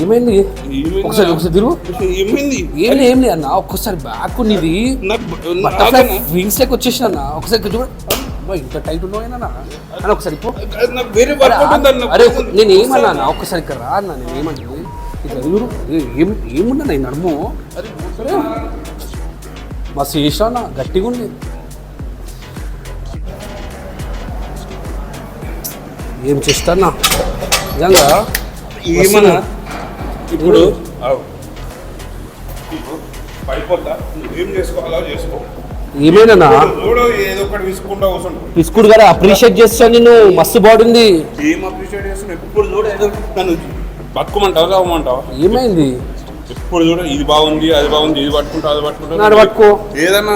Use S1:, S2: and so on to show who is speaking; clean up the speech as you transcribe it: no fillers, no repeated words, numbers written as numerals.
S1: ఏమైంది ఒకసారి తిరుగు. ఏమైంది అన్న ఒక్కసారి బ్యాక్ ఉన్నది బటర్ఫ్లై వింగ్స్ లెక్క వచ్చేసిన అన్న. ఒకసారి చూడ ఇంత టైట్ ఉన్నాయినా అన్న ఒకసారి అరే నేను ఏమన్నా అన్న ఒక్కసారి ఇక్కడ రా అన్న. నేను ఏమన్నా ఇట్లా ఏమున్నా నేను నడుము మస్తు చేసా అన్న గట్టిగా ఉంది. ఏం చేస్తానా నిజంగా
S2: ఏమన్నా ఇప్పుడు పడిపోతా ఏం చేసుకోవాలో చేసుకో.
S1: ఏమైనా
S2: ఏదో ఒకటి తీసుకుంటా కూర్చుంటా
S1: పిస్కుడు గారు అప్రిషియేట్ చేస్తాను నేను. మస్తు బాగుంది.
S2: ఏం అప్రిషియేట్ చేస్తున్నా ఎప్పుడు చూడ ఏదో నన్ను పట్టుకోమంటావా రావమంటావా?
S1: ఏమైంది
S2: ఎప్పుడు చూడ ఇది బాగుంది అది బాగుంది ఇది పట్టుకుంటా అది పట్టుకుంటా
S1: పట్టుకో
S2: ఏదన్నా